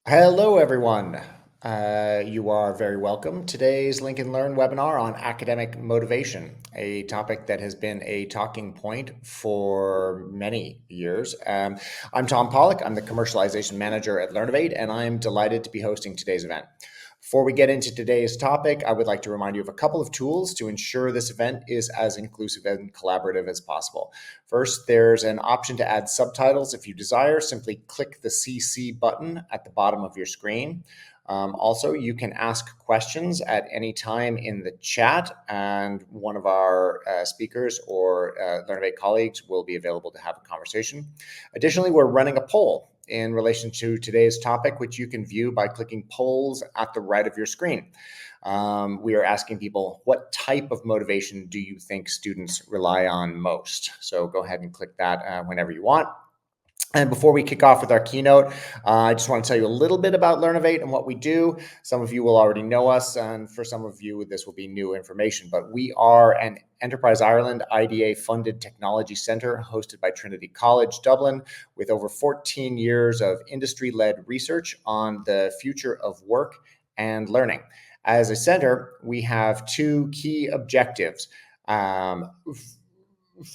Hello, everyone. You are very welcome. Today's Link and Learn webinar on academic motivation, a topic that has been a talking point for many years. I'm Tom Pollock. I'm the commercialization manager at Learnovate, and I'm delighted to be hosting today's event. Before we get into today's topic, I would like to remind you of a couple of tools to ensure this event is as inclusive and collaborative as possible. First, there's an option to add subtitles if you desire. Simply click the CC button at the bottom of your screen. Also, you can ask questions at any time in the chat, and one of our speakers or Learnovate colleagues will be available to have a conversation. Additionally, we're running a poll in relation to today's topic, which you can view by clicking polls at the right of your screen. We are asking people, what type of motivation do you think students rely on most? So go ahead and click that whenever you want. And before we kick off with our keynote, I just want to tell you a little bit about Learnovate and what we do. Some of you will already know us, and for some of you, this will be new information. But we are an Enterprise Ireland IDA-funded technology center hosted by Trinity College Dublin, with over 14 years of industry-led research on the future of work and learning. As a center, we have two key objectives.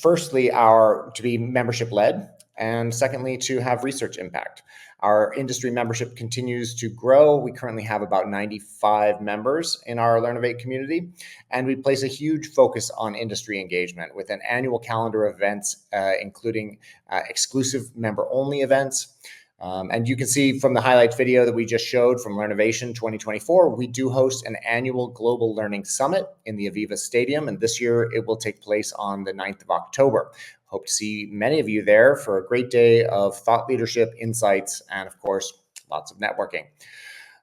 Firstly, to be membership-led, and secondly, to have research impact. Our industry membership continues to grow. We currently have about 95 members in our Learnovate community, and we place a huge focus on industry engagement with an annual calendar of events, including exclusive member-only events. And you can see from the highlights video that we just showed from Learnovation 2024, we do host an annual Global Learning Summit in the Aviva Stadium, and this year it will take place on the 9th of October. Hope to see many of you there for a great day of thought leadership, insights, and of course, lots of networking.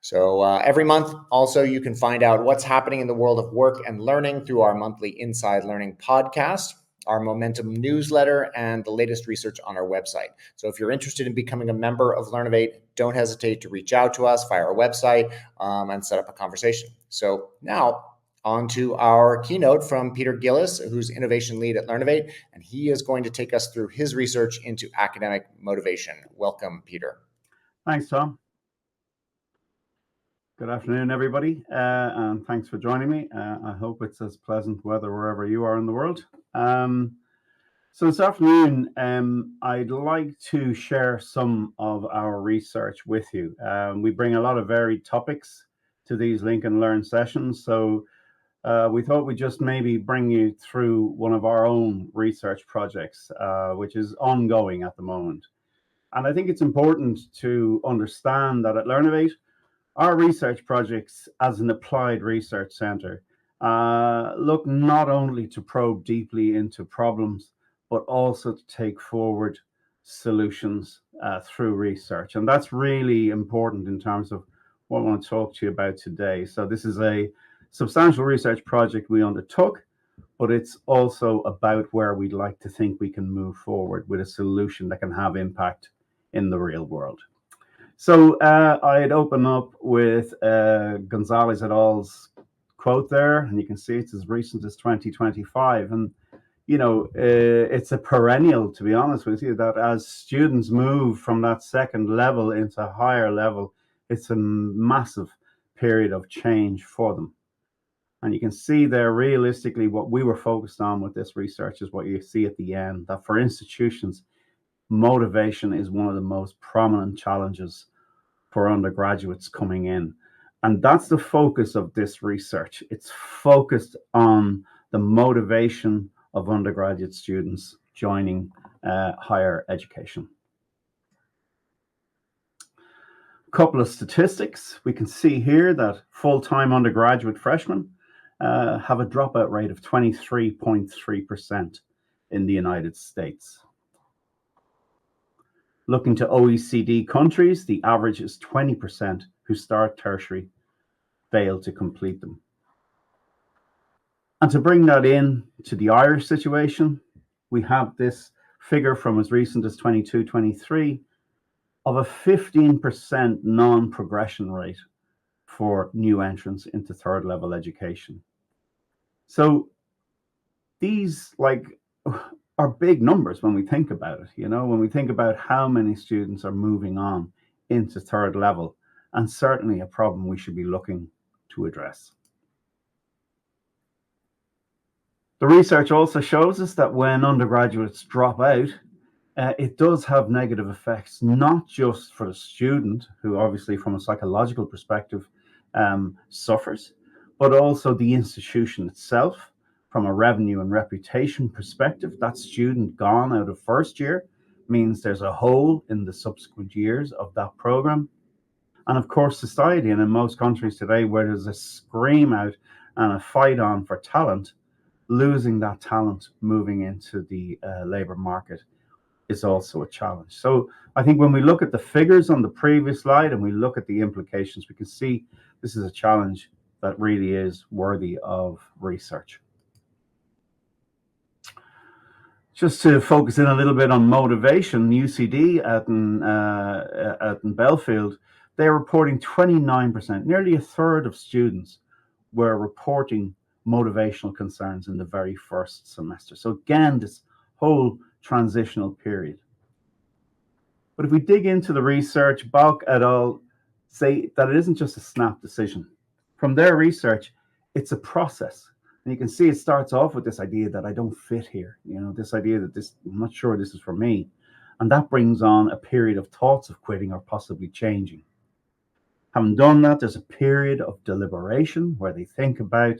So every month, also, you can find out what's happening in the world of work and learning through our monthly Inside Learning podcast, our Momentum newsletter, and the latest research on our website. So if you're interested in becoming a member of Learnovate, don't hesitate to reach out to us via our website and set up a conversation. So now, on to our keynote from Peter Gillis, who's innovation lead at Learnovate, and he is going to take us through his research into academic motivation. Welcome, Peter. Thanks, Tom. Good afternoon, everybody, and thanks for joining me. I hope it's as pleasant weather wherever you are in the world. So this afternoon, I'd like to share some of our research with you. We bring a lot of varied topics to these Link and Learn sessions, so we thought we'd just maybe bring you through one of our own research projects, which is ongoing at the moment. And I think it's important to understand that at Learnovate, our research projects as an applied research center look not only to probe deeply into problems, but also to take forward solutions through research. And that's really important in terms of what I want to talk to you about today. So this is a substantial research project we undertook, but it's also about where we'd like to think we can move forward with a solution that can have impact in the real world. So I'd open up with Gonzalez et al.'s quote there, and you can see it's as recent as 2025. And, you know, it's a perennial, to be honest with you, that as students move from that second level into a higher level, it's a massive period of change for them. And you can see there realistically what we were focused on with this research is what you see at the end, that for institutions, motivation is one of the most prominent challenges for undergraduates coming in. And that's the focus of this research. It's focused on the motivation of undergraduate students joining higher education. A couple of statistics. We can see here that full-time undergraduate freshmen have a dropout rate of 23.3% in the United States. Looking to OECD countries, the average is 20% who start tertiary fail to complete them. And to bring that in to the Irish situation, we have this figure from as recent as 22-23 of a 15% non-progression rate for new entrants into third level education. So these are big numbers when we think about it, you know, when we think about how many students are moving on into third level. and certainly a problem we should be looking to address. The research also shows us that when undergraduates drop out, it does have negative effects, not just for the student, who obviously from a psychological perspective suffers, but also the institution itself. From a revenue and reputation perspective, that student gone out of first year means there's a hole in the subsequent years of that program. And of course, society, and in most countries today where there's a scream out and a fight on for talent, losing that talent moving into the labor market is also a challenge. So I think when we look at the figures on the previous slide and we look at the implications, we can see this is a challenge that really is worthy of research. Just to focus in a little bit on motivation, UCD out in Belfield, they're reporting 29%, nearly a third of students were reporting motivational concerns in the very first semester. So again, this whole transitional period. But if we dig into the research, Balk et al. Say that it isn't just a snap decision. From their research, it's a process. And you can see it starts off with this idea that I don't fit here, this idea that I'm not sure this is for me. And that brings on a period of thoughts of quitting or possibly changing. Having done that, there's a period of deliberation where they think about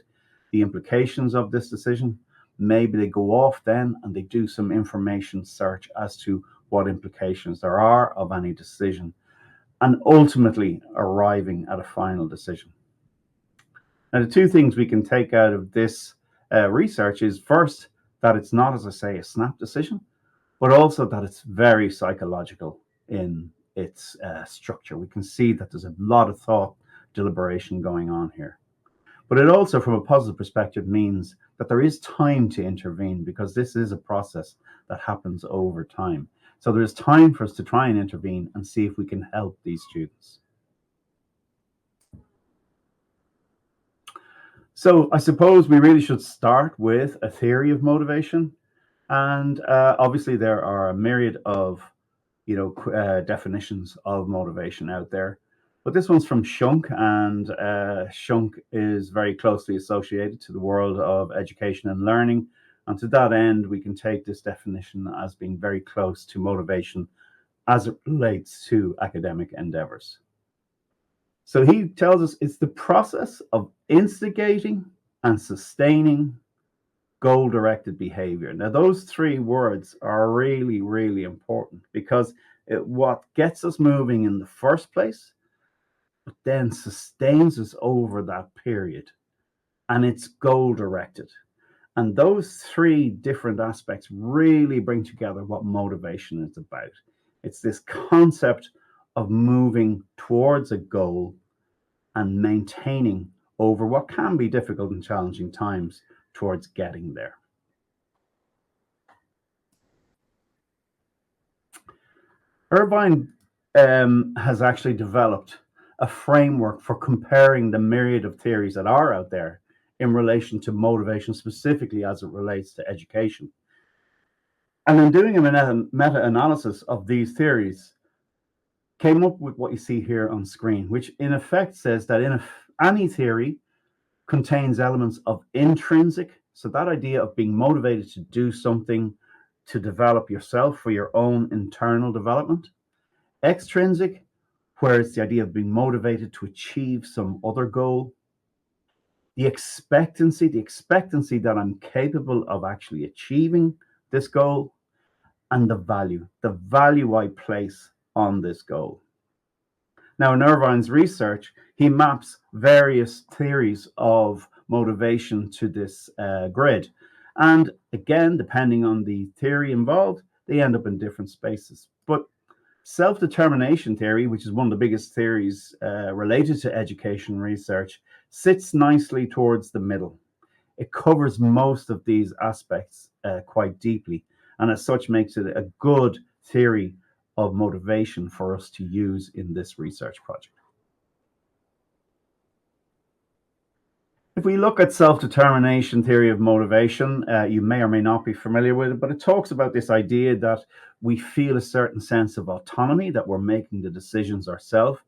the implications of this decision. Maybe they go off then and they do some information search as to what implications there are of any decision, and ultimately arriving at a final decision. Now, the two things we can take out of this research is first, that it's not, as I say, a snap decision, but also that it's very psychological in its structure. We can see that there's a lot of thought, deliberation going on here. But it also, from a positive perspective, means that there is time to intervene, because this is a process that happens over time. So there is time for us to try and intervene and see if we can help these students. So I suppose we really should start with a theory of motivation. And obviously there are a myriad of definitions of motivation out there. But this one's from Shunk, and Shunk is very closely associated to the world of education and learning. And to that end, we can take this definition as being very close to motivation as it relates to academic endeavors. So he tells us it's the process of instigating and sustaining goal-directed behavior. Now, those three words are really, really important, because what gets us moving in the first place, but then sustains us over that period, and it's goal-directed. And those three different aspects really bring together what motivation is about. It's this concept of moving towards a goal and maintaining over what can be difficult and challenging times towards getting there. Irvine has actually developed a framework for comparing the myriad of theories that are out there in relation to motivation, specifically as it relates to education. And in doing a meta-analysis of these theories, came up with what you see here on screen, which in effect says that any theory contains elements of intrinsic, so that idea of being motivated to do something to develop yourself for your own internal development. Extrinsic, where it's the idea of being motivated to achieve some other goal. The expectancy that I'm capable of actually achieving this goal. And the value I place on this goal. Now, in Irvine's research, he maps various theories of motivation to this grid. And again, depending on the theory involved, they end up in different spaces. But self-determination theory, which is one of the biggest theories related to education research, sits nicely towards the middle. It covers most of these aspects quite deeply, and as such makes it a good theory of motivation for us to use in this research project. If we look at self-determination theory of motivation, you may or may not be familiar with it, but it talks about this idea that we feel a certain sense of autonomy, that we're making the decisions ourselves.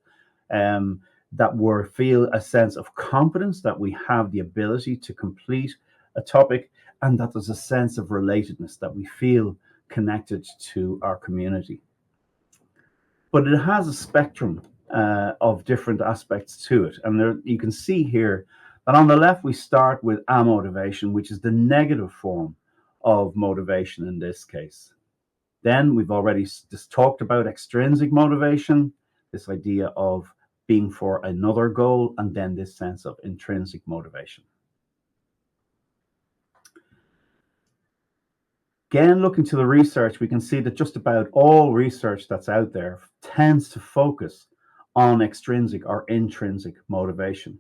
that we feel a sense of confidence that we have the ability to complete a topic, and that there's a sense of relatedness, that we feel connected to our community. But it has a spectrum of different aspects to it. And there, you can see here that on the left, we start with amotivation, which is the negative form of motivation in this case. Then we've already just talked about extrinsic motivation, this idea of being for another goal, and then this sense of intrinsic motivation. Again, looking to the research, we can see that just about all research that's out there tends to focus on extrinsic or intrinsic motivation.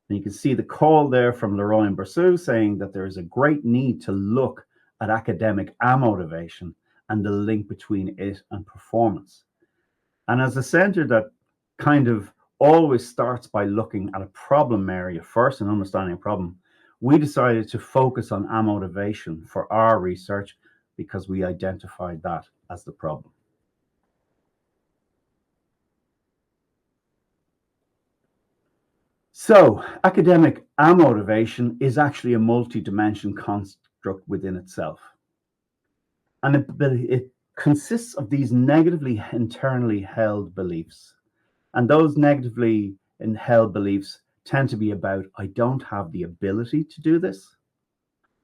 And you can see the call there from Leroy and Berceau saying that there is a great need to look at academic amotivation and the link between it and performance. And as a center that kind of always starts by looking at a problem area first and understanding a problem, we decided to focus on amotivation for our research because we identified that as the problem. So academic amotivation is actually a multi-dimension construct within itself. And it consists of these negatively internally held beliefs. And those negatively held beliefs tend to be about, I don't have the ability to do this.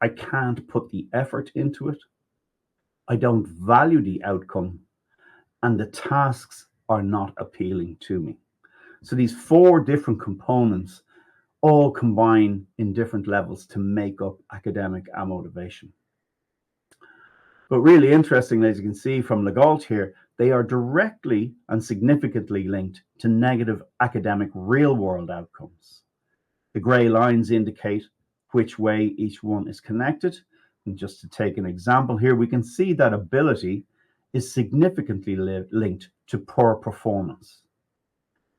I can't put the effort into it. I don't value the outcome. And the tasks are not appealing to me. So these 4 different components all combine in different levels to make up academic amotivation. But really interestingly, as you can see from Legault here, they are directly and significantly linked to negative academic real-world outcomes. The grey lines indicate which way each one is connected. And just to take an example here, we can see that ability is significantly linked to poor performance.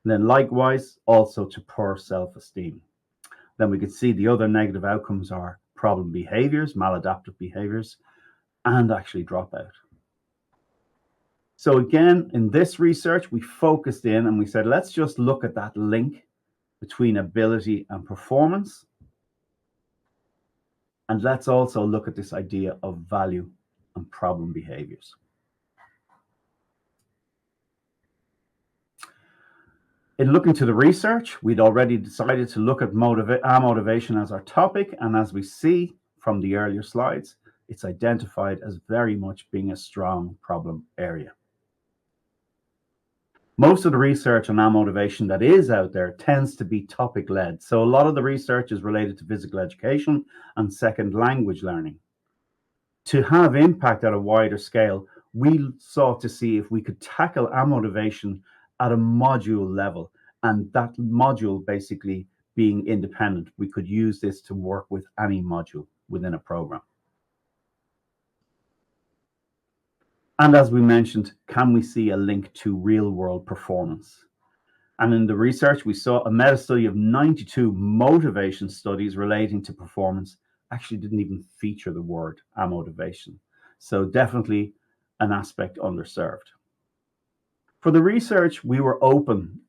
And then likewise, also to poor self-esteem. Then we can see the other negative outcomes are problem behaviors, maladaptive behaviors, and actually dropout. So again, in this research, we focused in and we said, let's just look at that link between ability and performance. And let's also look at this idea of value and problem behaviors. In looking to the research, we'd already decided to look at motivation as our topic. And as we see from the earlier slides, it's identified as very much being a strong problem area. Most of the research on amotivation that is out there tends to be topic-led. So a lot of the research is related to physical education and second language learning. To have impact at a wider scale, we sought to see if we could tackle amotivation at a module level, and that module basically being independent. We could use this to work with any module within a program. And as we mentioned, can we see a link to real-world performance? And in the research, we saw a meta-study of 92 motivation studies relating to performance actually didn't even feature the word amotivation. So definitely an aspect underserved. For the research, we were open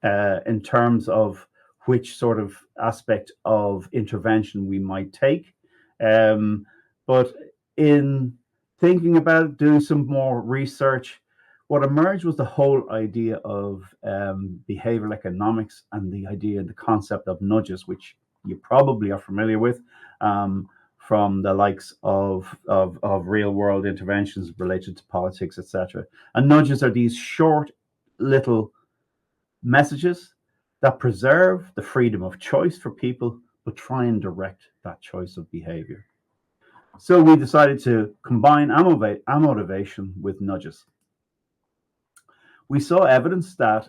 in terms of which sort of aspect of intervention we might take. But in thinking about doing some more research, what emerged was the whole idea of behavioral economics and the idea, the concept of nudges, which you probably are familiar with from the likes of real world interventions related to politics, etc. And nudges are these short little messages that preserve the freedom of choice for people, but try and direct that choice of behavior. So we decided to combine amotivation with nudges. We saw evidence that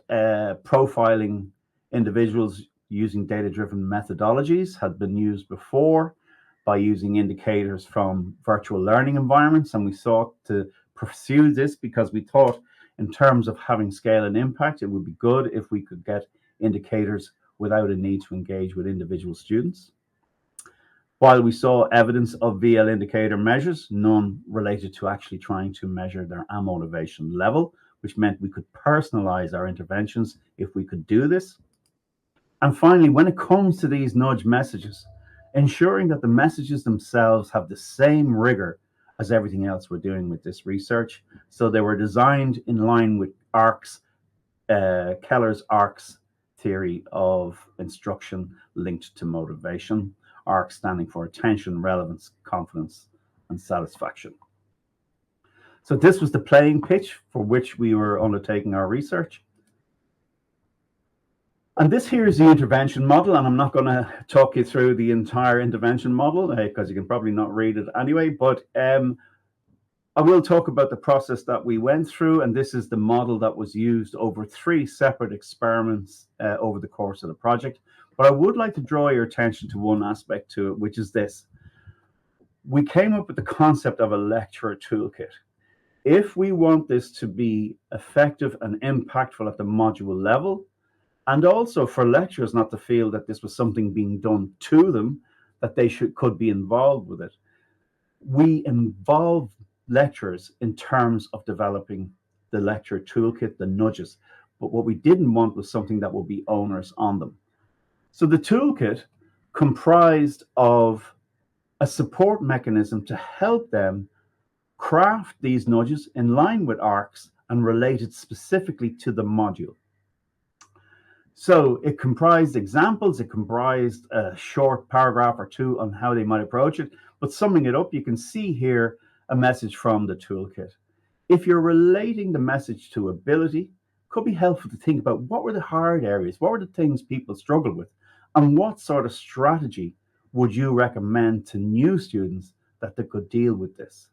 profiling individuals using data-driven methodologies had been used before by using indicators from virtual learning environments, and we sought to pursue this because we thought in terms of having scale and impact, it would be good if we could get indicators without a need to engage with individual students. While we saw evidence of VL indicator measures, none related to actually trying to measure their amotivation level, which meant we could personalize our interventions if we could do this. And finally, when it comes to these nudge messages, ensuring that the messages themselves have the same rigor as everything else we're doing with this research. So they were designed in line with Keller's ARCS theory of instruction linked to motivation, ARC standing for attention, relevance, confidence, and satisfaction. So this was the playing pitch for which we were undertaking our research. And this here is the intervention model, and I'm not going to talk you through the entire intervention model because you can probably not read it anyway, but I will talk about the process that we went through, and this is the model that was used over 3 separate experiments over the course of the project. But I would like to draw your attention to one aspect to it, which is this. We came up with the concept of a lecturer toolkit. If we want this to be effective and impactful at the module level, and also for lecturers not to feel that this was something being done to them, that they could be involved with it, we involve lecturers in terms of developing the lecture toolkit, the nudges. But what we didn't want was something that would be onerous on them. So the toolkit comprised of a support mechanism to help them craft these nudges in line with ARCs and related specifically to the module. So it comprised examples, it comprised a short paragraph or 2 on how they might approach it. But summing it up, you can see here a message from the toolkit. If you're relating the message to ability, it could be helpful to think about what were the hard areas, what were the things people struggled with, and what sort of strategy would you recommend to new students that they could deal with this.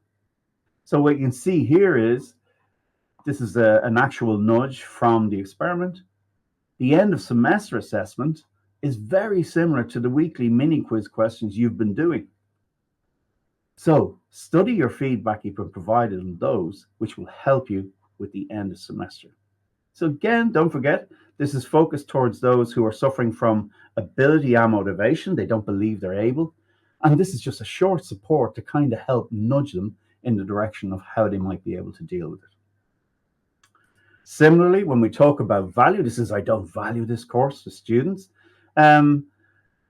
So what you can see here is, this is an actual nudge from the experiment. The end of semester assessment is very similar to the weekly mini quiz questions you've been doing. So study your feedback you've been provided on those, which will help you with the end of semester. So again, don't forget, this is focused towards those who are suffering from ability and motivation. They don't believe they're able. And this is just a short support to kind of help nudge them in the direction of how they might be able to deal with it. Similarly, when we talk about value, this is, I don't value this course to students. And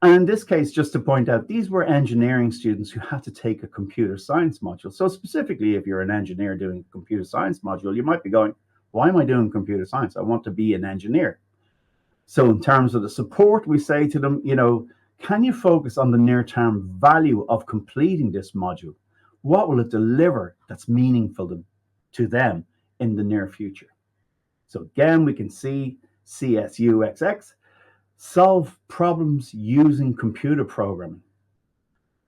in this case, just to point out, these were engineering students who had to take a computer science module. So specifically, if you're an engineer doing a computer science module, you might be going, why am I doing computer science? I want to be an engineer. So in terms of the support, we say to them, can you focus on the near-term value of completing this module? What will it deliver that's meaningful to them in the near future? So again, we can see CSUXX, solve problems using computer programming.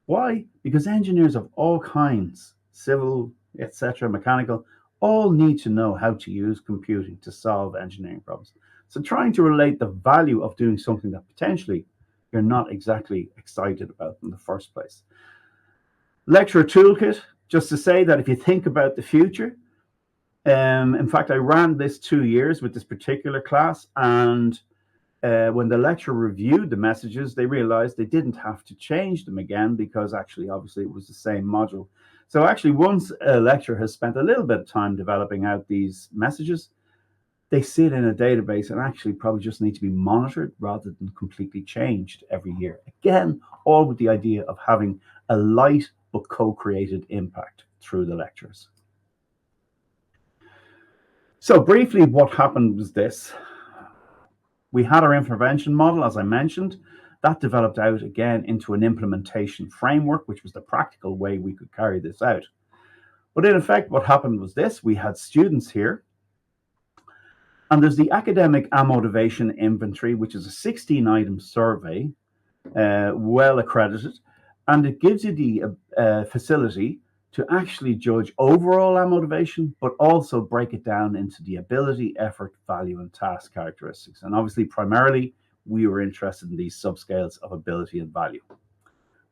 Why? Because engineers of all kinds, civil, etc., mechanical, all need to know how to use computing to solve engineering problems. So trying to relate the value of doing something that potentially you're not exactly excited about in the first place. Lecturer toolkit, just to say that if you think about the future, in fact, I ran this 2 years with this particular class, and when the lecturer reviewed the messages, they realized they didn't have to change them again because actually, obviously, it was the same module. So actually, once a lecturer has spent a little bit of time developing out these messages, they sit in a database and actually probably just need to be monitored rather than completely changed every year. Again, all with the idea of having a light but co-created impact through the lectures. So briefly, what happened was this. We had our intervention model, as I mentioned. That developed out again into an implementation framework, which was the practical way we could carry this out. But in effect, what happened was this. We had students here, and there's the academic and motivation inventory, which is a 16-item survey, well accredited, and it gives you the facility to actually judge overall motivation, but also break it down into the ability, effort, value, and task characteristics. And obviously, primarily, we were interested in these subscales of ability and value.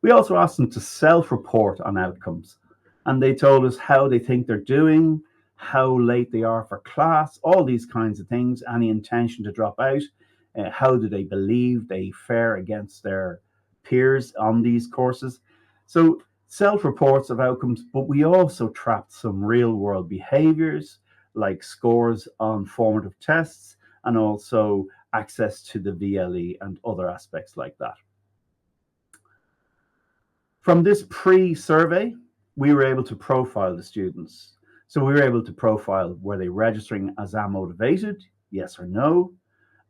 We also asked them to self-report on outcomes, and they told us how they think they're doing, how late they are for class, all these kinds of things, any intention to drop out, how do they believe they fare against their peers on these courses. So self-reports of outcomes, but we also trapped some real-world behaviors, like scores on formative tests and also access to the VLE and other aspects like that. From this pre-survey, we were able to profile the students. So we were able to profile, were they registering as motivated, yes or no?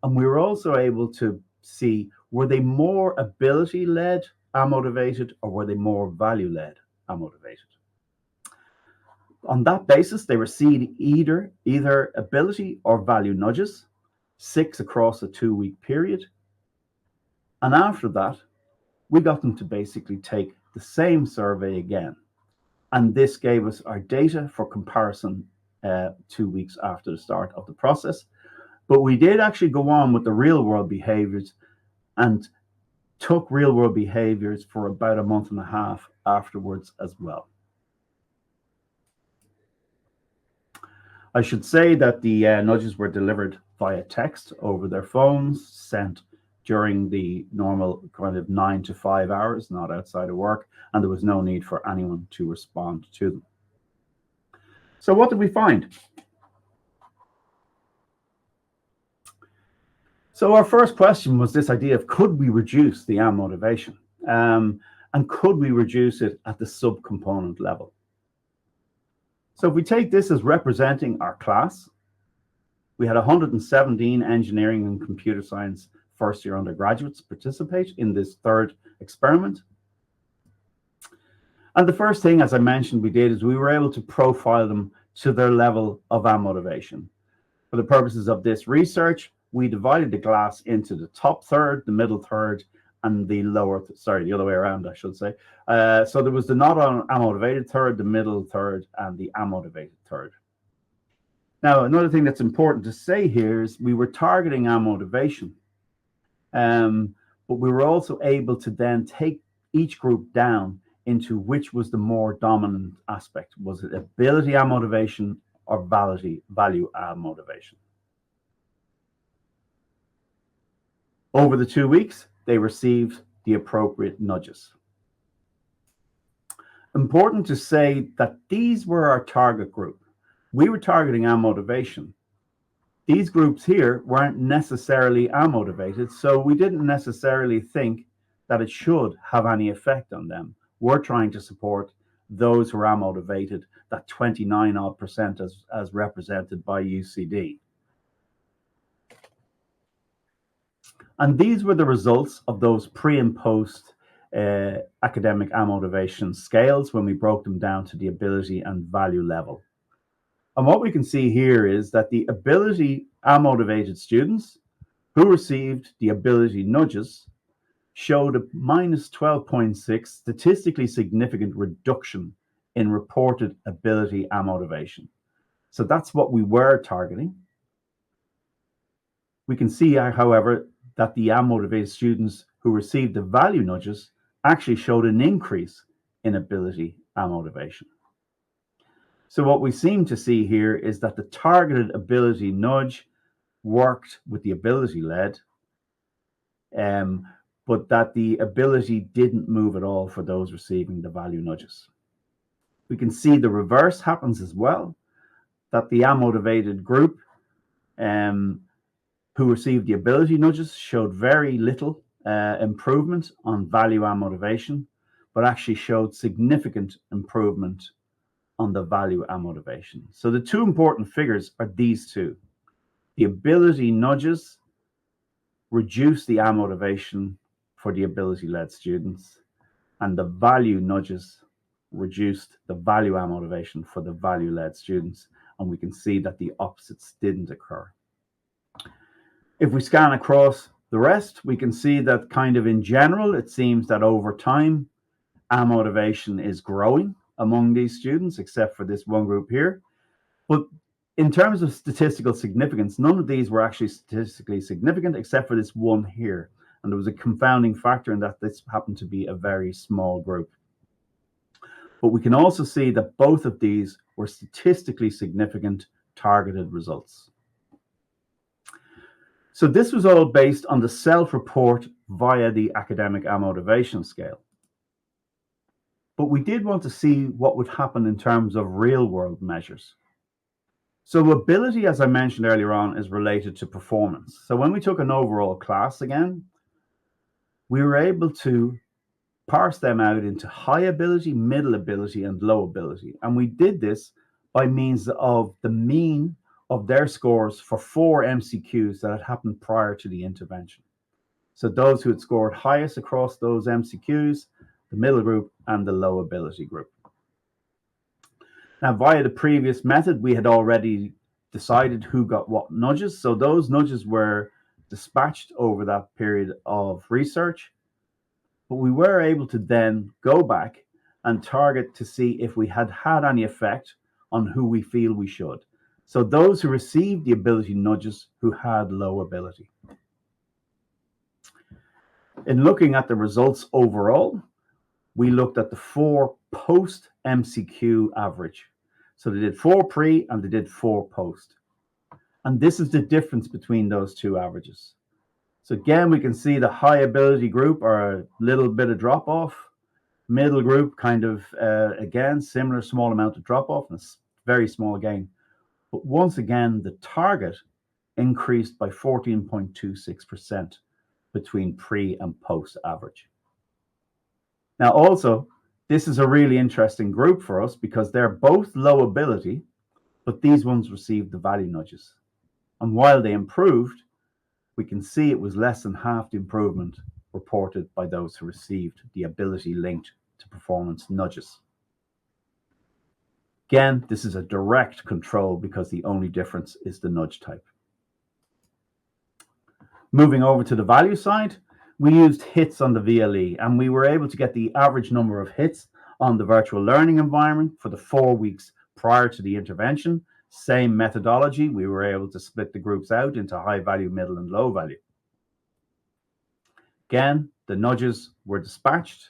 And we were also able to see, were they more ability-led motivated, or were they more value-led motivated? On that basis, they received either ability or value nudges, 6 across a 2-week period. And after that, we got them to basically take the same survey again. And this gave us our data for comparison 2 weeks after the start of the process. But we did actually go on with the real world behaviors and took real world behaviors for about a month and a half afterwards as well. I should say that the nudges were delivered via text over their phones, sent during the normal kind of 9 to 5 hours, not outside of work, and there was no need for anyone to respond to them. So what did we find? So our first question was this idea of, could we reduce the motivation? And could we reduce it at the subcomponent level? So if we take this as representing our class, we had 117 engineering and computer science first-year undergraduates participate in this third experiment. And the first thing, as I mentioned, we did is we were able to profile them to their level of motivation. For the purposes of this research, we divided the class into the top third, the middle third, and the lower, the other way around, I should say. So there was the not motivated third, the middle third, and the motivated third. Now, another thing that's important to say here is we were targeting motivation, but we were also able to then take each group down into which was the more dominant aspect. Was it ability motivation or value motivation? Over the 2 weeks, they received the appropriate nudges. Important to say that these were our target group. We were targeting motivation. These groups here weren't necessarily motivated, so we didn't necessarily think that it should have any effect on them. We're trying to support those who are motivated, that 29% as represented by UCD. And these were the results of those pre and post academic motivation scales when we broke them down to the ability and value level. And what we can see here is that the ability motivated students who received the ability nudges showed a minus 12.6 statistically significant reduction in reported ability motivation. So that's what we were targeting. We can see, however, that the motivated students who received the value nudges actually showed an increase in ability motivation. So what we seem to see here is that the targeted ability nudge worked with the ability led, but that the ability didn't move at all for those receiving the value nudges. We can see the reverse happens as well, that the motivated group who received the ability nudges showed very little improvement on value motivation, but actually showed significant improvement on the value motivation. So the two important figures are these two. The ability nudges reduce the motivation for the ability-led students, and the value nudges reduced the value motivation for the value-led students. And we can see that the opposites didn't occur. If we scan across the rest, we can see that kind of in general, it seems that over time, motivation is growing among these students, except for this one group here. But in terms of statistical significance, none of these were actually statistically significant, except for this one here. And there was a confounding factor in that this happened to be a very small group. But we can also see that both of these were statistically significant targeted results. So this was all based on the self-report via the academic motivation scale. But we did want to see what would happen in terms of real-world measures. So ability, as I mentioned earlier on, is related to performance. So when we took an overall class again, we were able to parse them out into high ability, middle ability, and low ability. And we did this by means of the mean of their scores for 4 MCQs that had happened prior to the intervention. So those who had scored highest across those MCQs, the middle group, and the low ability group. Now, via the previous method, we had already decided who got what nudges. So those nudges were dispatched over that period of research. But we were able to then go back and target to see if we had had any effect on who we feel we should. So those who received the ability nudges who had low ability. In looking at the results overall, we looked at the 4 post MCQ average. So they did 4 pre and they did 4 post. And this is the difference between those two averages. So again, we can see the high ability group are a little bit of drop off. Middle group kind of, again, similar small amount of drop off and a very small gain. But once again, the target increased by 14.26% between pre and post average. Now also, this is a really interesting group for us because they're both low ability, but these ones received the value nudges. And while they improved, we can see it was less than half the improvement reported by those who received the ability linked to performance nudges. Again, this is a direct control because the only difference is the nudge type. Moving over to the value side, we used hits on the VLE, and we were able to get the average number of hits on the virtual learning environment for the 4 weeks prior to the intervention. Same methodology, we were able to split the groups out into high value, middle, and low value. Again, the nudges were dispatched.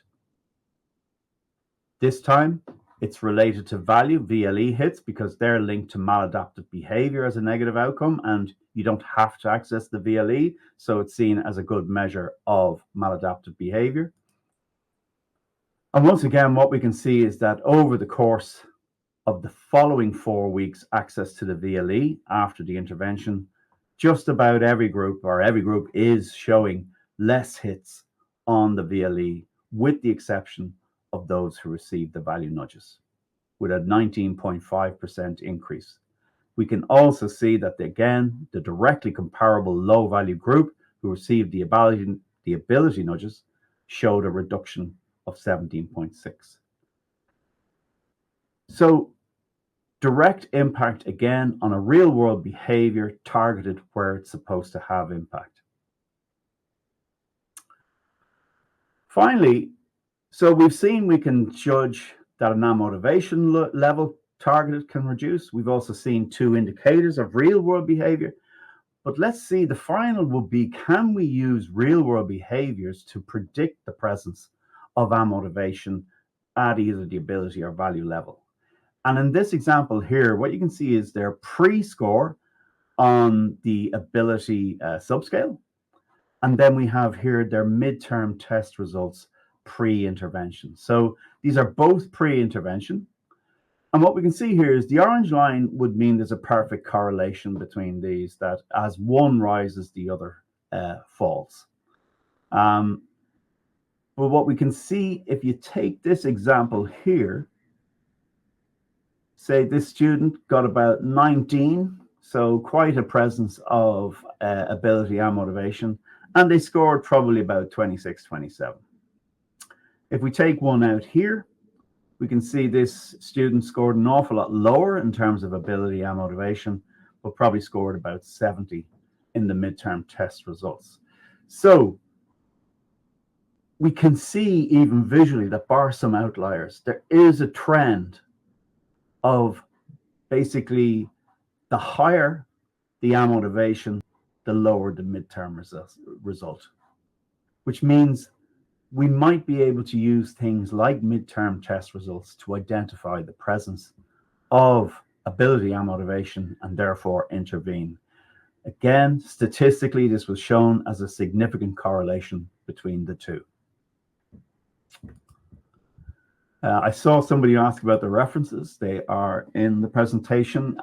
This time, it's related to value, VLE hits, because they're linked to maladaptive behavior as a negative outcome, and you don't have to access the VLE, so it's seen as a good measure of maladaptive behavior. And once again, what we can see is that over the course of the following 4 weeks access to the VLE after the intervention, just about every group is showing less hits on the VLE, with the exception of those who received the value nudges, with a 19.5% increase. We can also see that, again, the directly comparable low value group who received the ability nudges showed a reduction of 17.6. So direct impact, again, on a real world behavior targeted where it's supposed to have impact. Finally, so we've seen we can judge that a non-motivation level targeted can reduce. We've also seen 2 indicators of real world behavior. But let's see, the final will be, can we use real world behaviors to predict the presence of amotivation at either the ability or value level? And in this example here, what you can see is their pre-score on the ability subscale. And then we have here their midterm test results pre-intervention. So these are both pre-intervention. And what we can see here is the orange line would mean there's a perfect correlation between these, that as one rises, the other falls. But what we can see, if you take this example here, say this student got about 19, so quite a presence of ability and motivation, and they scored probably about 26, 27. If we take one out here, we can see this student scored an awful lot lower in terms of ability and motivation, but probably scored about 70 in the midterm test results. So we can see even visually that, bar some outliers, there is a trend of basically the higher the motivation, the lower the midterm result, which means we might be able to use things like midterm test results to identify the presence of ability and motivation and therefore intervene. Again, statistically, this was shown as a significant correlation between the two. I saw somebody ask about the references. They are in the presentation.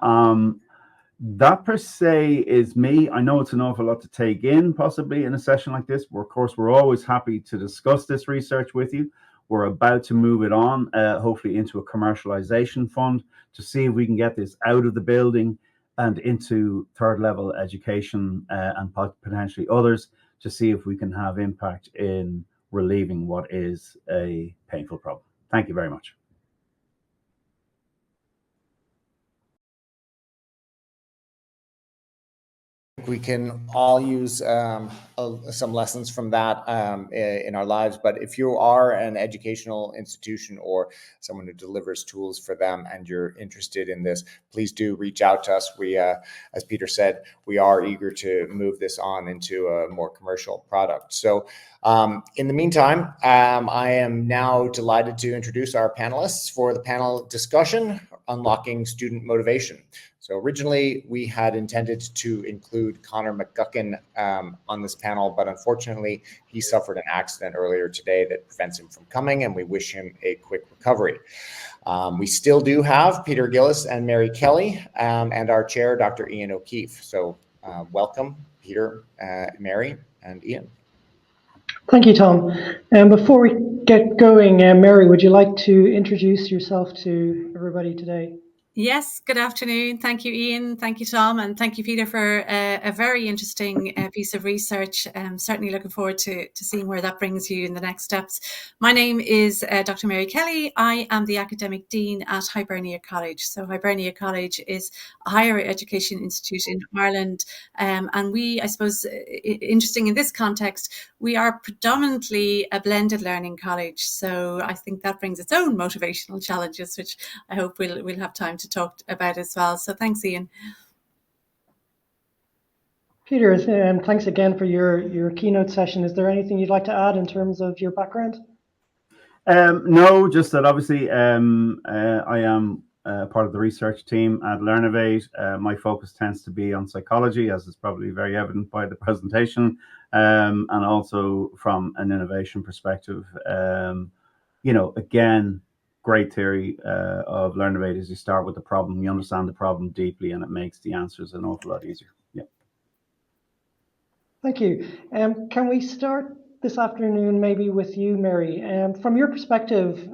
That per se is me. I know it's an awful lot to take in, possibly in a session like this. Of course, we're always happy to discuss this research with you. We're about to move it on, hopefully into a commercialization fund to see if we can get this out of the building and into third level education and potentially others to see if we can have impact in relieving what is a painful problem. Thank you very much. We can all use some lessons from that in our lives. But if you are an educational institution or someone who delivers tools for them and you're interested in this, please do reach out to us. We, as Peter said, we are eager to move this on into a more commercial product. So in the meantime, I am now delighted to introduce our panelists for the panel discussion, Unlocking Student Motivation. So originally, we had intended to include Connor McGuckin on this panel, but unfortunately, he suffered an accident earlier today that prevents him from coming, and we wish him a quick recovery. We still do have Peter Gillis and Mary Kelly, and our chair, Dr. Ian O'Keefe. So welcome, Peter, Mary, and Ian. Thank you, Tom. And before we get going, Mary, would you like to introduce yourself to everybody today? Yes, good afternoon. Thank you, Ian. Thank you, Tom. And thank you, Peter, for a very interesting piece of research. Certainly looking forward to seeing where that brings you in the next steps. My name is Dr. Mary Kelly. I am the Academic Dean at Hibernia College. So Hibernia College is a higher education institute in Ireland. And we, I suppose, interesting in this context, we are predominantly a blended learning college. So I think that brings its own motivational challenges, which I hope we'll have time to talk about as well. So thanks, Ian. Peter, thanks again for your keynote session. Is there anything you'd like to add in terms of your background? No, just that obviously I am part of the research team at Learnovate. My focus tends to be on psychology, as is probably very evident by the presentation, and also from an innovation perspective. Again, great theory of Learnovate is you start with the problem, you understand the problem deeply, and it makes the answers an awful lot easier. Yeah. Thank you. Can we start this afternoon maybe with you, Mary? From your perspective,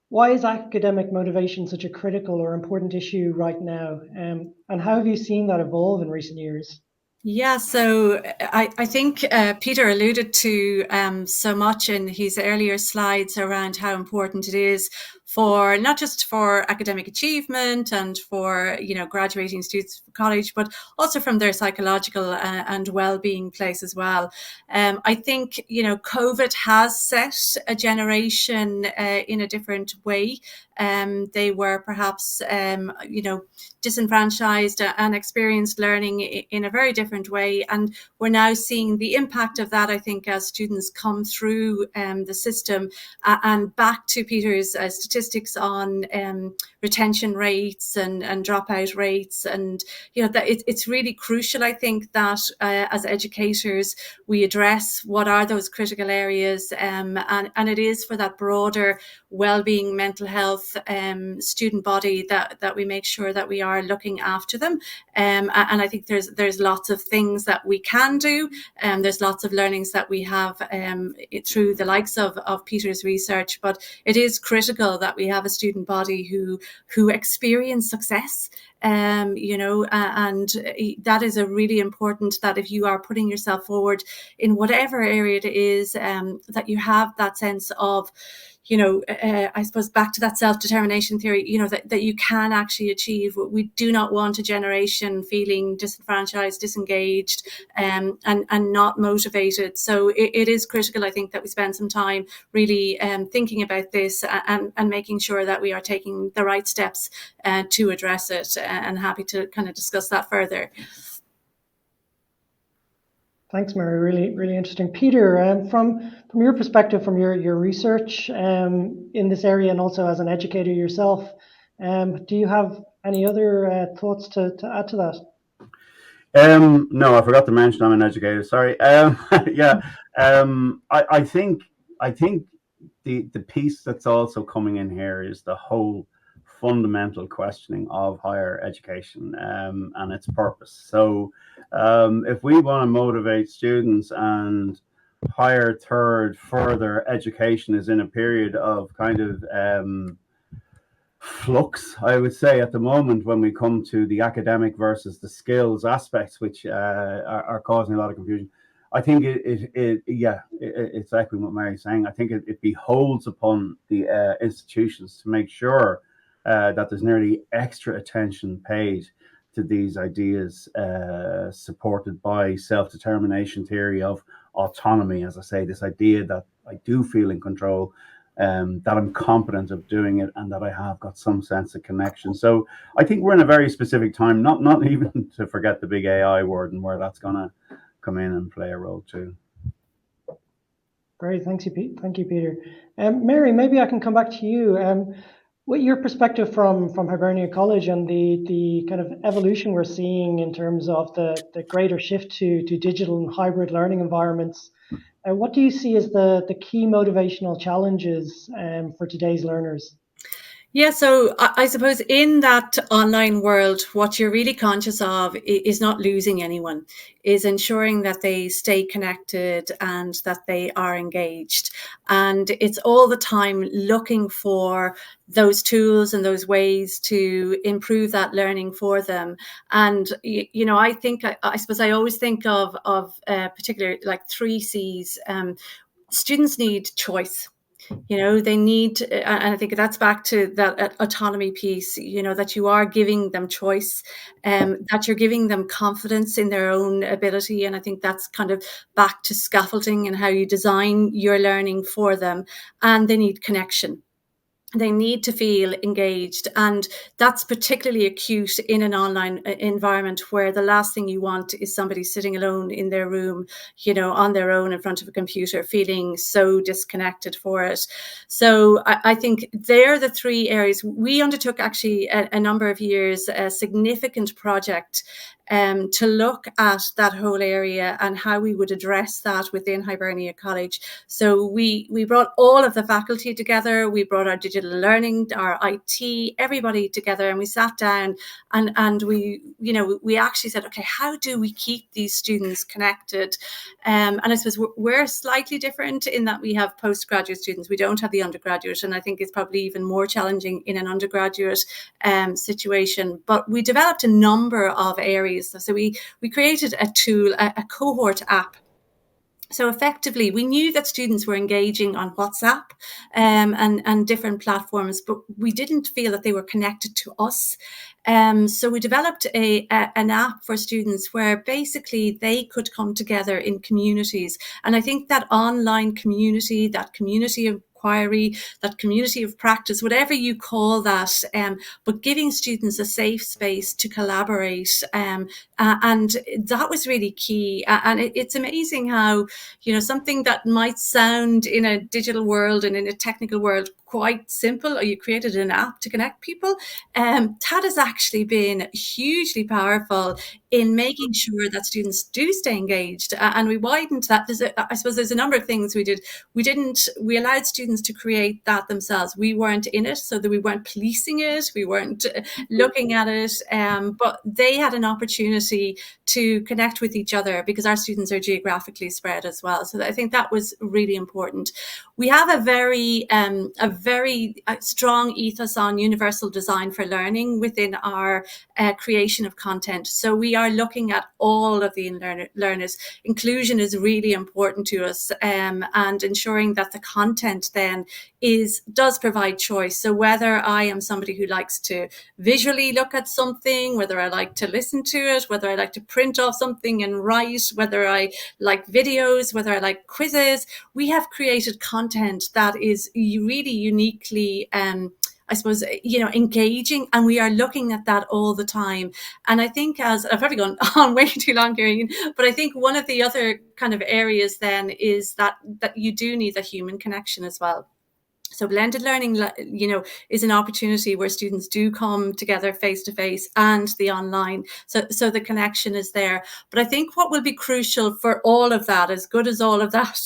why is academic motivation such a critical or important issue right now? And how have you seen that evolve in recent years? Yeah, so I think Peter alluded to so much in his earlier slides around how important it is for not just for academic achievement and for graduating students from college, but also from their psychological and well-being place as well. I think COVID has set a generation in a different way. They were perhaps disenfranchised and experienced learning in a very different way, and we're now seeing the impact of that, I think, as students come through the system. And back to Peter's statistics on retention rates and dropout rates, and that it's really crucial, I think, that as educators we address what are those critical areas, and it is for that broader well-being, mental health student body that we make sure that we are looking after them. And I think there's lots of things that we can do, and there's lots of learnings that we have through the likes of Peter's research. But it is critical that we have a student body who experience success. And that is a really important, that if you are putting yourself forward in whatever area it is, that you have that sense of, I suppose back to that self-determination theory, that you can actually achieve. We do not want a generation feeling disenfranchised, disengaged, and not motivated. So it is critical, I think, that we spend some time really thinking about this and making sure that we are taking the right steps to address it, and happy to kind of discuss that further. Thanks, Mary. Really, really interesting. Peter, from your perspective, from your research in this area, and also as an educator yourself, do you have any other thoughts to add to that? No, I forgot to mention I'm an educator. Sorry. Yeah. I think the piece that's also coming in here is the whole fundamental questioning of higher education and its purpose. So if we want to motivate students, and higher, third, further education is in a period of kind of flux, I would say, at the moment, when we come to the academic versus the skills aspects, which are causing a lot of confusion. I think it's echoing what Mary's saying. I think it beholds upon the institutions to make sure that there's nearly extra attention paid to these ideas, supported by self-determination theory of autonomy. As I say, this idea that I do feel in control, that I'm competent of doing it, and that I have got some sense of connection. So I think we're in a very specific time, not even to forget the big AI word and where that's going to come in and play a role too. Great, thank you, Peter. Mary, maybe I can come back to you. What your perspective from Hibernia College and the kind of evolution we're seeing in terms of the greater shift to digital and hybrid learning environments. What do you see as the key motivational challenges for today's learners? Yeah, so I suppose in that online world, what you're really conscious of is not losing anyone, is ensuring that they stay connected and that they are engaged. And it's all the time looking for those tools and those ways to improve that learning for them. And, you know, I suppose I always think of particularly like 3 C's. Students need choice. You know, they need, and I think that's back to that autonomy piece, you know, that you are giving them choice, that you're giving them confidence in their own ability. And I think that's kind of back to scaffolding and how you design your learning for them. And they need connection. They need to feel engaged, and that's particularly acute in an online environment where the last thing you want is somebody sitting alone in their room, you know, on their own in front of a computer, feeling so disconnected for it. So I think they're the 3 areas. We undertook actually a number of years, a significant project to look at that whole area and how we would address that within Hibernia College. So we brought all of the faculty together. We brought our digital learning, our IT, everybody together, and we sat down and we actually said, okay, how do we keep these students connected? And I suppose we're slightly different in that we have postgraduate students. We don't have the undergraduate, and I think it's probably even more challenging in an undergraduate situation. But we developed a number of areas. So we created a tool, a cohort app. So effectively, we knew that students were engaging on WhatsApp and different platforms, but we didn't feel that they were connected to us. So we developed an app for students where basically they could come together in communities. And I think that online community, that community of inquiry, that community of practice, whatever you call that, but giving students a safe space to collaborate. And that was really key. And it's amazing how, you know, something that might sound in a digital world and in a technical world quite simple, or you created an app to connect people, that has actually been hugely powerful in making sure that students do stay engaged. And we widened that. I suppose there's a number of things we did. We allowed students to create that themselves. We weren't in it, so that we weren't policing it. We weren't looking at it, but they had an opportunity to connect with each other because our students are geographically spread as well. So I think that was really important. We have a very strong ethos on universal design for learning within our creation of content. So we are looking at all of the learners. Inclusion is really important to us, and ensuring that the content then does provide choice. So whether I am somebody who likes to visually look at something, whether I like to listen to it, whether I like to print off something and write, whether I like videos, whether I like quizzes, we have created content that is really uniquely I suppose, you know, engaging, and we are looking at that all the time. And I think, as I've probably gone on way too long here, but I think one of the other kind of areas then is that you do need a human connection as well. So blended learning, you know, is an opportunity where students do come together face to face and the online. So the connection is there. But I think what will be crucial for all of that, as good as all of that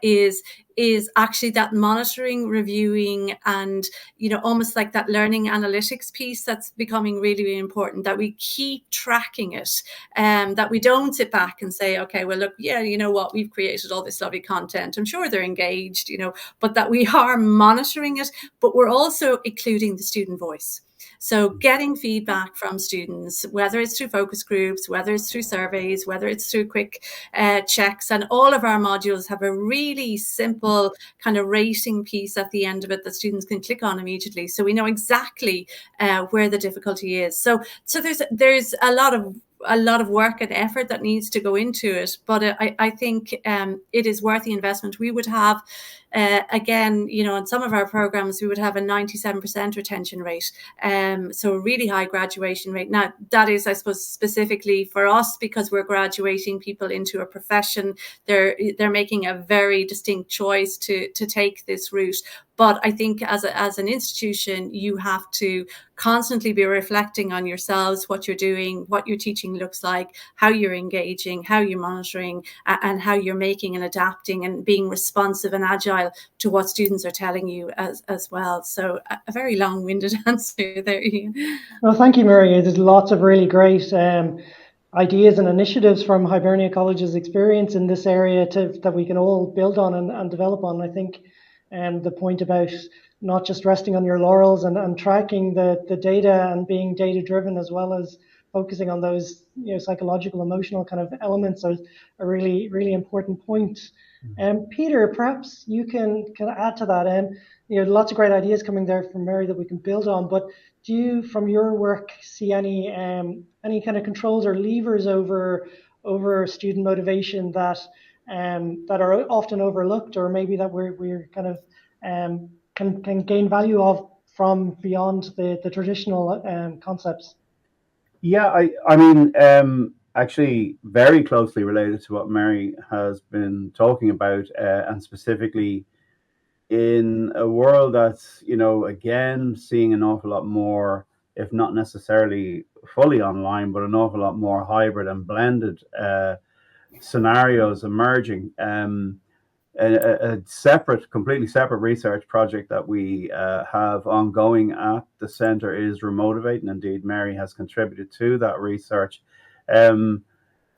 is, is actually that monitoring, reviewing, and, you know, almost like that learning analytics piece that's becoming really, really important, that we keep tracking it, that we don't sit back and say, okay, well, look, yeah, you know what, we've created all this lovely content, I'm sure they're engaged, you know, but that we are monitoring it, but we're also including the student voice. So getting feedback from students, whether it's through focus groups, whether it's through surveys, whether it's through quick checks, and all of our modules have a really simple kind of rating piece at the end of it that students can click on immediately. So we know exactly where the difficulty is. So there's a lot of work and effort that needs to go into it, but I think it is worth the investment. We would have, again, you know, in some of our programs, we would have a 97% retention rate, so a really high graduation rate. Now, that is, I suppose, specifically for us because we're graduating people into a profession. They're making a very distinct choice to take this route. But I think as an institution, you have to constantly be reflecting on yourselves, what you're doing, what your teaching looks like, how you're engaging, how you're monitoring, and how you're making and adapting and being responsive and agile to what students are telling you as well. So a very long-winded answer there, Ian. Well, thank you, Mary. There's lots of really great ideas and initiatives from Hibernia College's experience in this area that we can all build on and develop on. I think the point about not just resting on your laurels and tracking the data and being data driven, as well as focusing on those, you know, psychological, emotional kind of elements, are a really, really important point. Peter, perhaps you can add to that. You know, lots of great ideas coming there from Mary that we can build on. But do you, from your work, see any kind of controls or levers over student motivation that are often overlooked, or maybe that we're kind of can gain value of from beyond the traditional concepts? Yeah, I mean, actually, very closely related to what Mary has been talking about, and specifically in a world that's, you know, again, seeing an awful lot more, if not necessarily fully online, but an awful lot more hybrid and blended scenarios emerging. A separate, completely separate research project that we have ongoing at the centre is Remotivate, and indeed Mary has contributed to that research.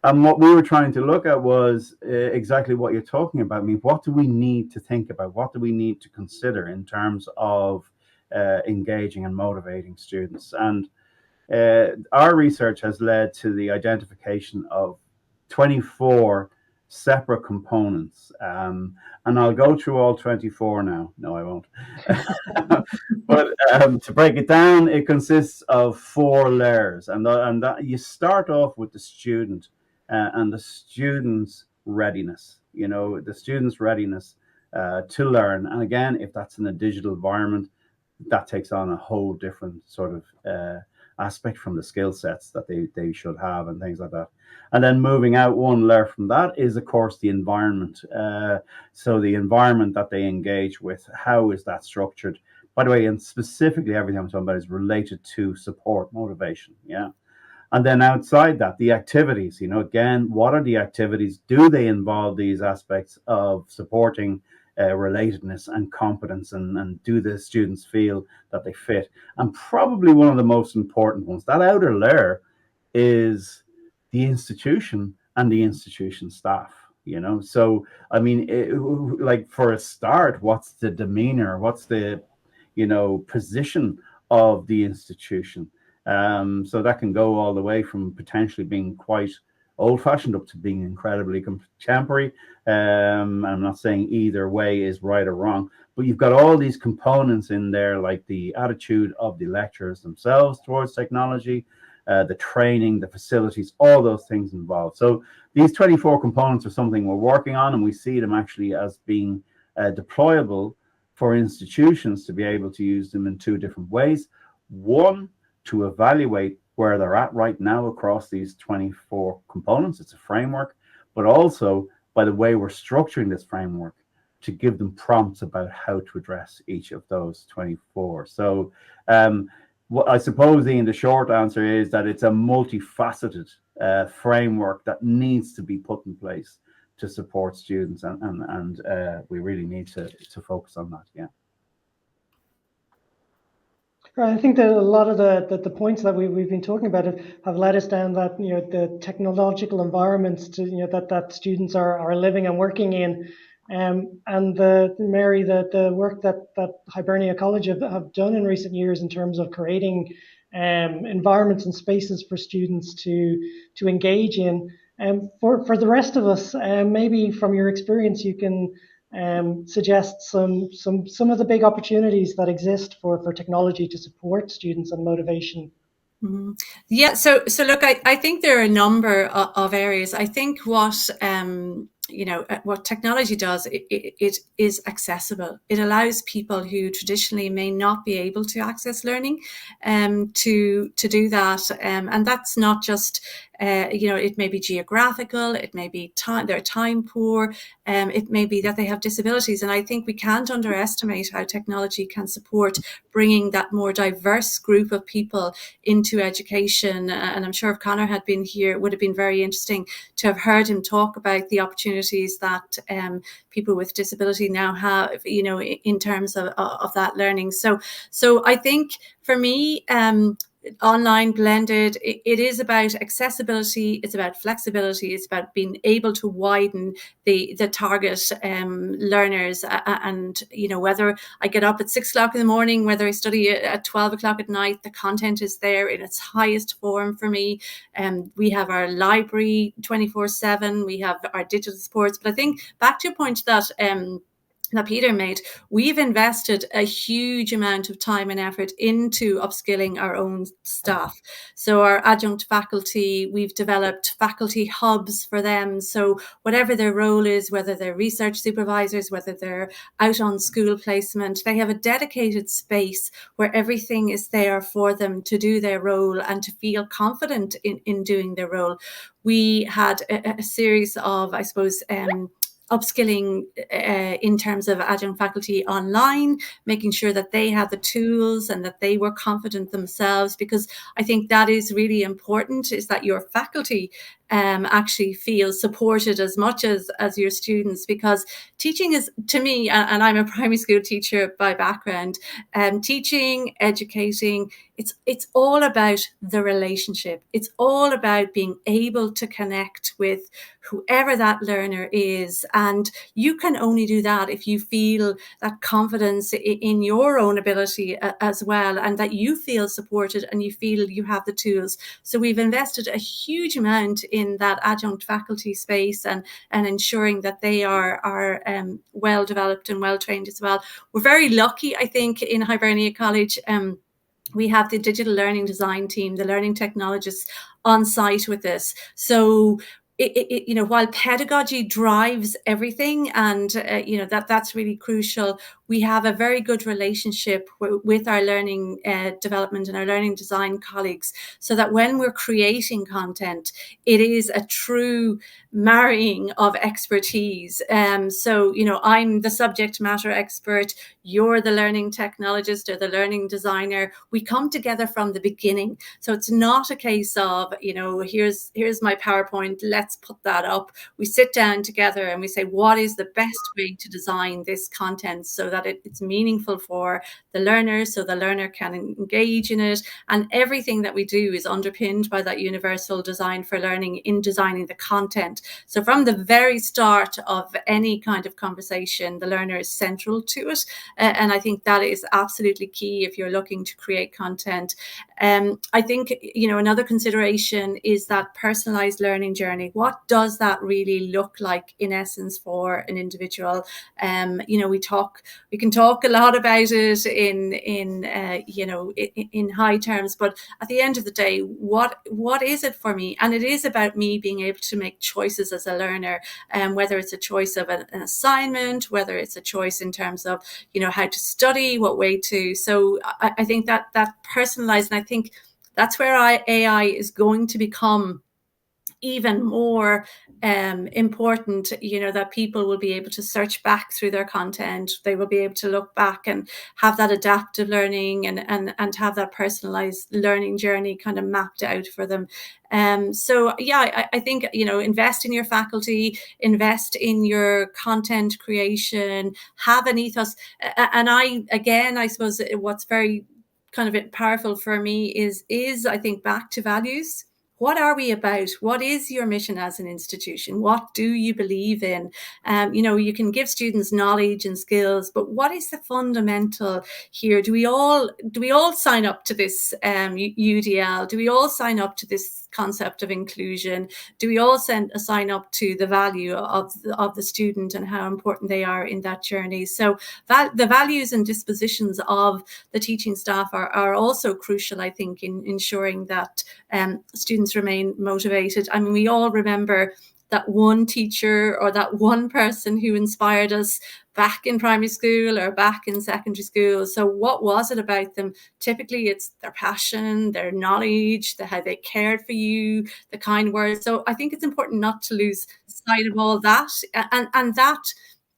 And what we were trying to look at was exactly what you're talking about. I mean, what do we need to think about? What do we need to consider in terms of engaging and motivating students? And our research has led to the identification of 24 separate components. And I'll go through all 24 now. No, I won't. But to break it down, it consists of 4 layers. And that you start off with the student and the student's readiness, you know, the student's readiness to learn. And again, if that's in a digital environment, that takes on a whole different sort of aspect from the skill sets that they should have and things like that. And then moving out one layer from that is, of course, the environment. So the environment that they engage with, how is that structured? By the way, and specifically everything I'm talking about is related to support, motivation. Yeah. And then outside that, the activities, you know, again, what are the activities? Do they involve these aspects of supporting relatedness and competence, and do the students feel that they fit? And probably one of the most important ones, that outer layer, is the institution and the institution staff, you know. So, I mean, like for a start, what's the demeanor? What's the, you know, position of the institution? So that can go all the way from potentially being quite old-fashioned up to being incredibly contemporary. I'm not saying either way is right or wrong, but you've got all these components in there, like the attitude of the lecturers themselves towards technology, the training, the facilities, all those things involved. So these 24 components are something we're working on, and we see them actually as being deployable for institutions to be able to use them in 2 different ways. One, to evaluate where they're at right now across these 24 components. It's a framework, but also by the way we're structuring this framework, to give them prompts about how to address each of those 24. So what I suppose, Ian, the short answer is that it's a multifaceted framework that needs to be put in place to support students, and we really need to focus on that. Yeah. Right, I think that a lot of the points that we've been talking about have led us down that, the technological environments that students are living and working in, and Mary, the work that Hibernia College have done in recent years in terms of creating environments and spaces for students to engage in. For the rest of us, maybe from your experience, you can suggest some of the big opportunities that exist for technology to support students and motivation. Mm-hmm. Yeah, so look, I think there are a number of areas. I think what technology does, it is accessible. It allows people who traditionally may not be able to access learning to do that, and that's not just it may be geographical, it may be they're time poor, it may be that they have disabilities, and I think we can't underestimate how technology can support bringing that more diverse group of people into education. And I'm sure if Conor had been here, it would have been very interesting to have heard him talk about the opportunities that people with disability now have, in terms of that learning. So I think for me, online blended, it is about accessibility, it's about flexibility, it's about being able to widen the target learners, and whether I get up at 6 o'clock in the morning, whether I study at 12 o'clock at night, the content is there in its highest form for me. We have our library 24/7, we have our digital supports. But I think back to your point that Peter made, we've invested a huge amount of time and effort into upskilling our own staff. So our adjunct faculty, we've developed faculty hubs for them. So whatever their role is, whether they're research supervisors, whether they're out on school placement, they have a dedicated space where everything is there for them to do their role and to feel confident in doing their role. We had a series of, I suppose, upskilling in terms of adjunct faculty online, making sure that they had the tools and that they were confident themselves, because I think that is really important, is that your faculty actually feel supported as much as your students, because teaching is, to me, and I'm a primary school teacher by background, teaching, educating, it's all about the relationship. It's all about being able to connect with whoever that learner is. And you can only do that if you feel that confidence in your own ability as well, and that you feel supported and you feel you have the tools. So we've invested a huge amount in that adjunct faculty space and ensuring that they are well developed and well trained as well. We're very lucky, I think, in Hibernia College. We have the digital learning design team, the learning technologists on site with this. So while pedagogy drives everything, and that's really crucial, we have a very good relationship with our learning development and our learning design colleagues, so that when we're creating content, it is a true marrying of expertise. So I'm the subject matter expert, you're the learning technologist or the learning designer. We come together from the beginning. So it's not a case of, here's my PowerPoint, let's put that up. We sit down together and we say, what is the best way to design this content so that it's meaningful for the learner, so the learner can engage in it. And everything that we do is underpinned by that universal design for learning in designing the content. So from the very start of any kind of conversation, the learner is central to it. And I think that is absolutely key if you're looking to create content. I think, another consideration is that personalised learning journey. What does that really look like in essence for an individual? We can talk a lot about it in high terms, but at the end of the day, what is it for me? And it is about me being able to make choices as a learner, whether it's a choice of an assignment, whether it's a choice in terms of how to study, what way to. So I think that personalized, and I think that's where AI is going to become even more important, that people will be able to search back through their content. They will be able to look back and have that adaptive learning and have that personalized learning journey kind of mapped out for them. So yeah, I think, invest in your faculty, invest in your content creation, have an ethos. And I suppose what's very kind of powerful for me is I think back to values. What are we about? What is your mission as an institution? What do you believe in? You can give students knowledge and skills, but what is the fundamental here? Do we all sign up to this UDL? Do we all sign up to this concept of inclusion? Do we all sign up to the value of the student and how important they are in that journey? So the values and dispositions of the teaching staff are also crucial, I think, in ensuring that students remain motivated. I mean, we all remember that one teacher or that one person who inspired us back in primary school or back in secondary school. So what was it about them? Typically, it's their passion, their knowledge, how they cared for you, the kind words. So I think it's important not to lose sight of all that. And that,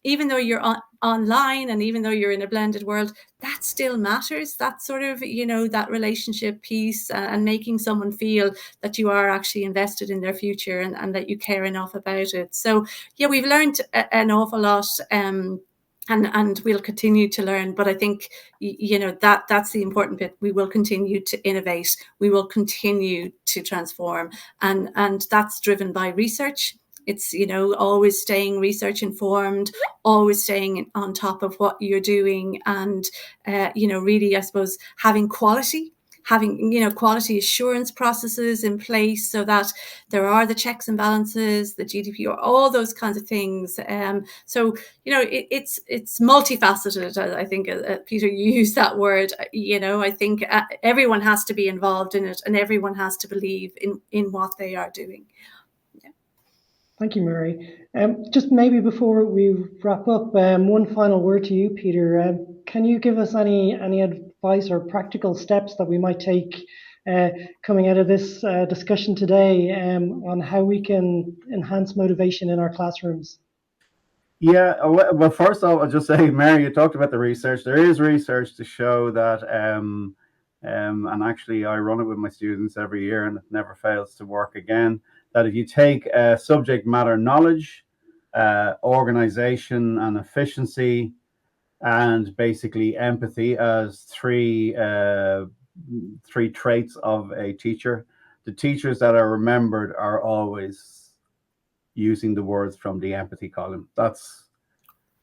even though you're online and even though you're in a blended world, that still matters. That sort of, that relationship piece and making someone feel that you are actually invested in their future and that you care enough about it. So yeah, we've learned an awful lot. And we'll continue to learn, but I think that's the important bit. We will continue to innovate. We will continue to transform, and that's driven by research. It's always staying research informed, always staying on top of what you're doing, and really, I suppose, having quality assurance processes in place so that there are the checks and balances, the GDPR, all those kinds of things. So it's multifaceted. I think Peter, you used that word. I think everyone has to be involved in it, and everyone has to believe in what they are doing. Thank you, Mary. Just maybe before we wrap up, one final word to you, Peter. Can you give us any advice or practical steps that we might take coming out of this discussion today on how we can enhance motivation in our classrooms? Yeah, well, first of all, I'll just say, Mary, you talked about the research. There is research to show that, and actually I run it with my students every year and it never fails to work again, that if you take subject matter knowledge, organization and efficiency, and basically empathy as three traits of a teacher, the teachers that are remembered are always using the words from the empathy column.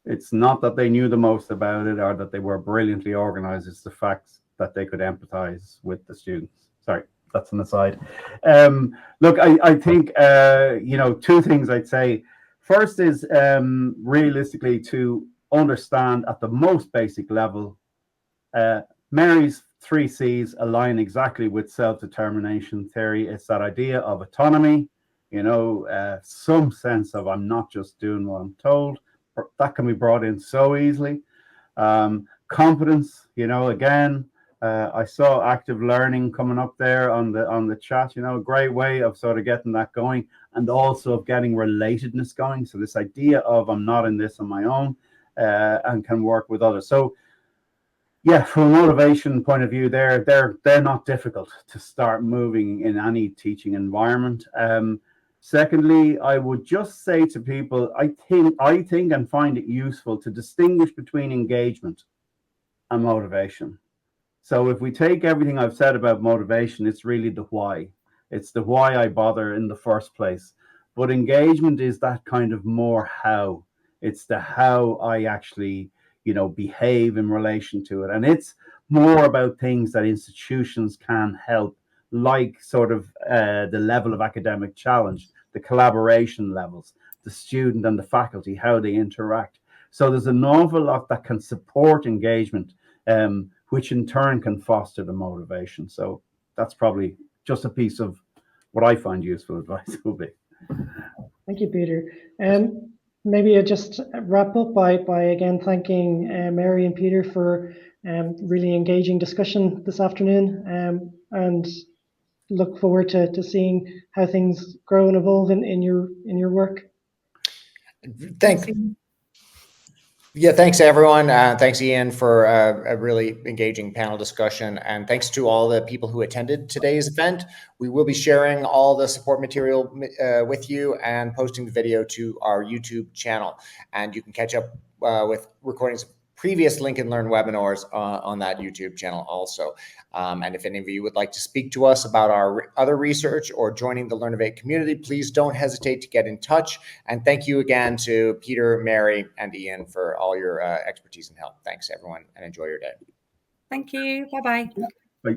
It's not that they knew the most about it or that they were brilliantly organized. It's the fact that they could empathize with the students. Sorry, that's an aside. Look, I think, two things I'd say. First is realistically to understand at the most basic level, Mary's 3 C's align exactly with self-determination theory. It's that idea of autonomy, some sense of I'm not just doing what I'm told. That can be brought in so easily. Competence, again, I saw active learning coming up there on the chat, a great way of sort of getting that going and also of getting relatedness going. So this idea of I'm not in this on my own and can work with others. So yeah, from a motivation point of view, they're not difficult to start moving in any teaching environment. Secondly, I would just say to people, I think and find it useful to distinguish between engagement and motivation. So if we take everything I've said about motivation, it's really the why. It's the why I bother in the first place. But engagement is that kind of more how. It's the how I actually, behave in relation to it. And it's more about things that institutions can help, like sort of the level of academic challenge, the collaboration levels, the student and the faculty, how they interact. So there's an awful lot that can support engagement, which in turn can foster the motivation. So that's probably just a piece of what I find useful advice will be. Thank you, Peter. Maybe I just wrap up by again thanking Mary and Peter for really engaging discussion this afternoon. And look forward to seeing how things grow and evolve in your work. Thanks. Yeah, thanks everyone. Thanks Ian for a really engaging panel discussion, and thanks to all the people who attended today's event. We will be sharing all the support material with you and posting the video to our YouTube channel, and you can catch up with recordings of previous Lincoln Learn webinars on that YouTube channel also. And if any of you would like to speak to us about our other research or joining the Learnovate community, please don't hesitate to get in touch. And thank you again to Peter, Mary, and Ian for all your expertise and help. Thanks everyone, and enjoy your day. Thank you. Bye-bye. Bye.